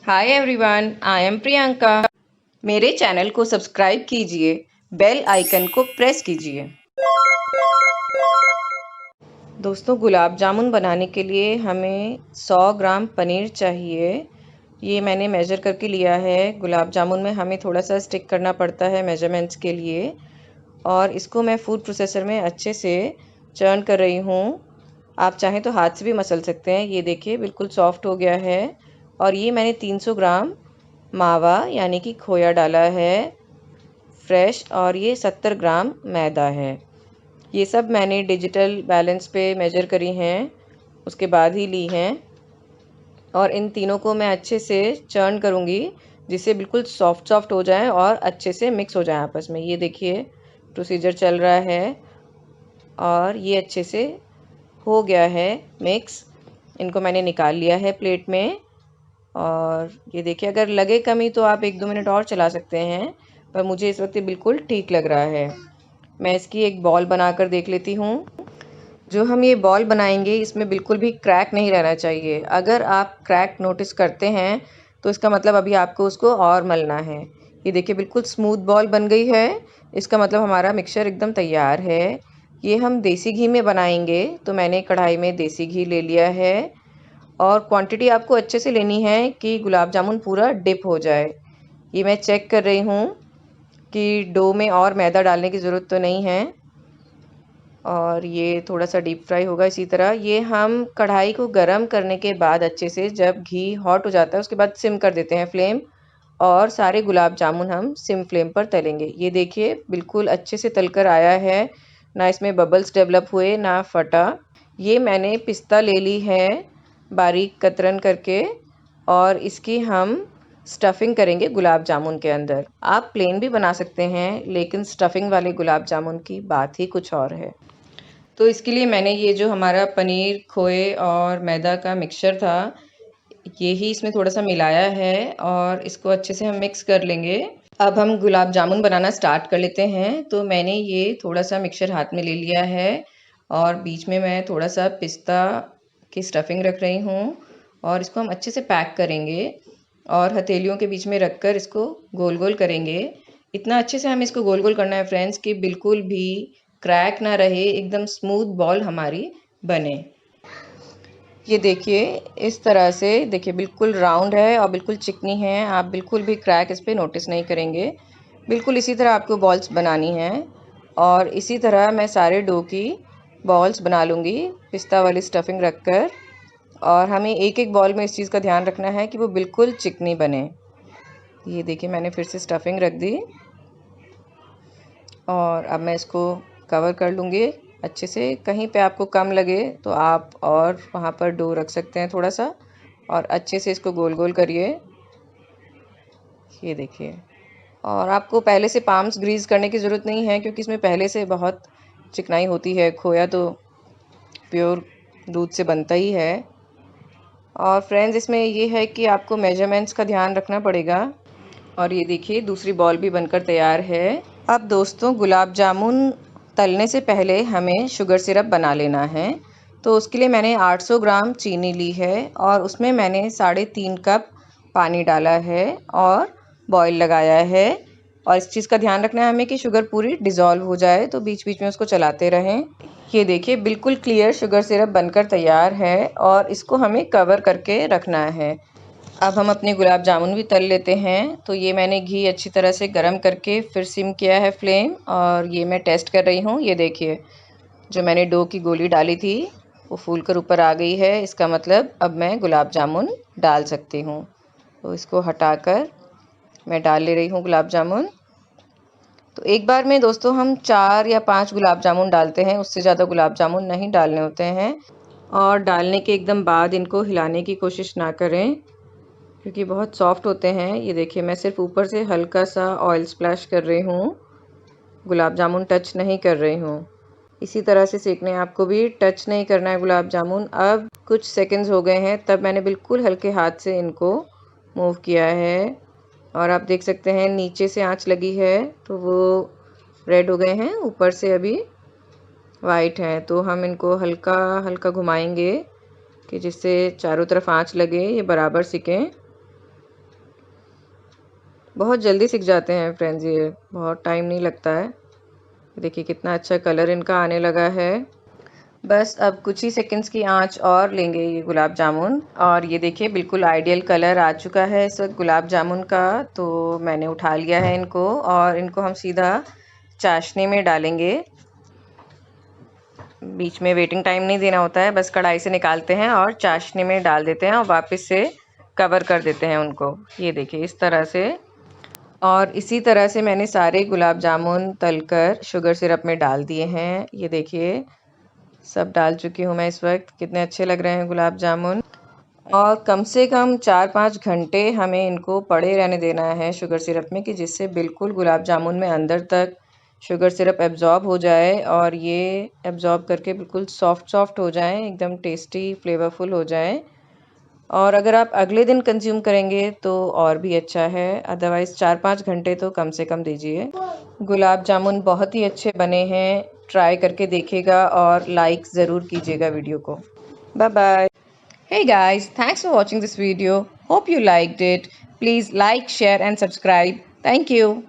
Hi everyone, I am Priyanka. मेरे channel को subscribe कीजिए, बेल आइकन को प्रेस कीजिए। दोस्तों, गुलाब जामुन बनाने के लिए हमें 100 ग्राम पनीर चाहिए। ये मैंने मेजर करके लिया है। गुलाब जामुन में हमें थोड़ा सा स्टिक करना पड़ता है मेजरमेंट्स के लिए। और इसको मैं फूड प्रोसेसर में अच्छे से चर्न कर रही हूँ। आप चाहें तो हाथ से भी मसल सकते हैं। ये देखिए, बिल्कुल सॉफ्ट हो गया है। और ये मैंने 300 ग्राम मावा यानी कि खोया डाला है फ्रेश, और ये 70 ग्राम मैदा है। ये सब मैंने डिजिटल बैलेंस पे मेजर करी हैं, उसके बाद ही ली हैं। और इन तीनों को मैं अच्छे से चर्न करूँगी, जिससे बिल्कुल सॉफ्ट सॉफ्ट हो जाए और अच्छे से मिक्स हो जाए आपस में। ये देखिए, प्रोसीजर चल रहा है और ये अच्छे से हो गया है मिक्स। इनको मैंने निकाल लिया है प्लेट में। और ये देखिए, अगर लगे कमी तो आप 1-2 मिनट और चला सकते हैं, पर मुझे इस वक्त ये बिल्कुल ठीक लग रहा है। मैं इसकी एक बॉल बनाकर देख लेती हूँ। जो हम ये बॉल बनाएंगे, इसमें बिल्कुल भी क्रैक नहीं रहना चाहिए। अगर आप क्रैक नोटिस करते हैं तो इसका मतलब अभी आपको उसको और मलना है। ये देखिए, बिल्कुल स्मूथ बॉल बन गई है। इसका मतलब हमारा मिक्सचर एकदम तैयार है। ये हम देसी घी में बनाएंगे, तो मैंने कढ़ाई में देसी घी ले लिया है। और क्वांटिटी आपको अच्छे से लेनी है कि गुलाब जामुन पूरा डिप हो जाए। ये मैं चेक कर रही हूँ कि डो में और मैदा डालने की ज़रूरत तो नहीं है। और ये थोड़ा सा डीप फ्राई होगा इसी तरह। ये हम कढ़ाई को गरम करने के बाद अच्छे से, जब घी हॉट हो जाता है उसके बाद सिम कर देते हैं फ्लेम। और सारे गुलाब जामुन हम सिम फ्लेम पर तलेंगे। ये देखिए, बिल्कुल अच्छे से तलकर आया है, ना इसमें बबल्स डेवलप हुए ना फटा। ये मैंने पिस्ता ले ली है बारीक कतरन करके, और इसकी हम स्टफिंग करेंगे गुलाब जामुन के अंदर। आप प्लेन भी बना सकते हैं, लेकिन स्टफिंग वाले गुलाब जामुन की बात ही कुछ और है। तो इसके लिए मैंने ये जो हमारा पनीर, खोए और मैदा का मिक्सचर था, ये ही इसमें थोड़ा सा मिलाया है और इसको अच्छे से हम मिक्स कर लेंगे। अब हम गुलाब जामुन बनाना स्टार्ट कर लेते हैं। तो मैंने ये थोड़ा सा मिक्सचर हाथ में ले लिया है और बीच में मैं थोड़ा सा पिस्ता की स्टफिंग रख रही हूँ, और इसको हम अच्छे से पैक करेंगे और हथेलियों के बीच में रखकर इसको गोल गोल करेंगे। इतना अच्छे से हमें इसको गोल गोल करना है फ्रेंड्स, कि बिल्कुल भी क्रैक ना रहे, एकदम स्मूथ बॉल हमारी बने। ये देखिए, इस तरह से देखिए, बिल्कुल राउंड है और बिल्कुल चिकनी है। आप बिल्कुल भी क्रैक इस पर नोटिस नहीं करेंगे। बिल्कुल इसी तरह आपको बॉल्स बनानी हैं। और इसी तरह मैं सारे डो की बॉल्स बना लूँगी पिस्ता वाली स्टफिंग रखकर। और हमें एक एक बॉल में इस चीज़ का ध्यान रखना है कि वो बिल्कुल चिकनी बने। ये देखिए, मैंने फिर से स्टफिंग रख दी और अब मैं इसको कवर कर लूँगी अच्छे से। कहीं पे आपको कम लगे तो आप और वहाँ पर डो रख सकते हैं थोड़ा सा, और अच्छे से इसको गोल गोल करिए। ये देखिए, और आपको पहले से पाम्स ग्रीस करने की ज़रूरत नहीं है, क्योंकि इसमें पहले से बहुत चिकनाई होती है। खोया तो प्योर दूध से बनता ही है। और फ्रेंड्स, इसमें ये है कि आपको मेजरमेंट्स का ध्यान रखना पड़ेगा। और ये देखिए, दूसरी बॉल भी बनकर तैयार है। अब दोस्तों, गुलाब जामुन तलने से पहले हमें शुगर सिरप बना लेना है। तो उसके लिए मैंने 800 ग्राम चीनी ली है और उसमें मैंने 3.5 कप पानी डाला है और बॉईल लगाया है। और इस चीज़ का ध्यान रखना है हमें कि शुगर पूरी डिज़ोल्व हो जाए, तो बीच बीच में उसको चलाते रहें। ये देखिए, बिल्कुल क्लियर शुगर सिरप बनकर तैयार है और इसको हमें कवर करके रखना है। अब हम अपने गुलाब जामुन भी तल लेते हैं। तो ये मैंने घी अच्छी तरह से गरम करके फिर सिम किया है फ्लेम, और ये मैं टेस्ट कर रही हूँ। ये देखिए, जो मैंने डो की गोली डाली थी वो फूल कर ऊपर आ गई है। इसका मतलब अब मैं गुलाब जामुन डाल सकती हूँ। तो इसको हटाकर मैं डाल ले रही हूँ गुलाब जामुन। तो एक बार में दोस्तों हम 4 या 5 गुलाब जामुन डालते हैं, उससे ज़्यादा गुलाब जामुन नहीं डालने होते हैं। और डालने के एकदम बाद इनको हिलाने की कोशिश ना करें, क्योंकि बहुत सॉफ्ट होते हैं। ये देखिए, मैं सिर्फ ऊपर से हल्का सा ऑयल स्प्लैश कर रही हूँ, गुलाब जामुन टच नहीं कर रही हूँ। इसी तरह से सेकने आपको भी टच नहीं करना है गुलाब जामुन। अब कुछ सेकंड्स हो गए हैं, तब मैंने बिल्कुल हल्के हाथ से इनको मूव किया है। और आप देख सकते हैं नीचे से आंच लगी है तो वो रेड हो गए हैं, ऊपर से अभी वाइट हैं। तो हम इनको हल्का हल्का घुमाएंगे कि जिससे चारों तरफ आंच लगे, ये बराबर सिकें। बहुत जल्दी सीख जाते हैं फ्रेंड्स, ये बहुत टाइम नहीं लगता है। देखिए कितना अच्छा कलर इनका आने लगा है। बस अब कुछ ही सेकंड्स की आंच और लेंगे ये गुलाब जामुन, और ये देखिए बिल्कुल आइडियल कलर आ चुका है इस वक्त गुलाब जामुन का। तो मैंने उठा लिया है इनको, और इनको हम सीधा चाशनी में डालेंगे। बीच में वेटिंग टाइम नहीं देना होता है, बस कढ़ाई से निकालते हैं और चाशनी में डाल देते हैं और वापस से कवर कर देते हैं उनको। ये देखिए इस तरह से। और इसी तरह से मैंने सारे गुलाब जामुन तलकर शुगर सिरप में डाल दिए हैं। ये देखिए सब डाल चुकी हूँ मैं इस वक्त। कितने अच्छे लग रहे हैं गुलाब जामुन। और कम से कम 4-5 घंटे हमें इनको पड़े रहने देना है शुगर सिरप में, कि जिससे बिल्कुल गुलाब जामुन में अंदर तक शुगर सिरप एब्ज़ॉर्ब हो जाए और ये एब्ज़ॉर्ब करके बिल्कुल सॉफ्ट सॉफ्ट हो जाएं, एकदम टेस्टी फ्लेवरफुल हो जाएं। और अगर आप अगले दिन कंज्यूम करेंगे तो और भी अच्छा है, अदरवाइज़ 4-5 घंटे तो कम से कम दीजिए। गुलाब जामुन बहुत ही अच्छे बने हैं, ट्राई करके देखिएगा और लाइक ज़रूर कीजिएगा वीडियो को। Bye bye. Hey guys, thanks for watching this video. Hope you liked it. Please like, share and subscribe. Thank you.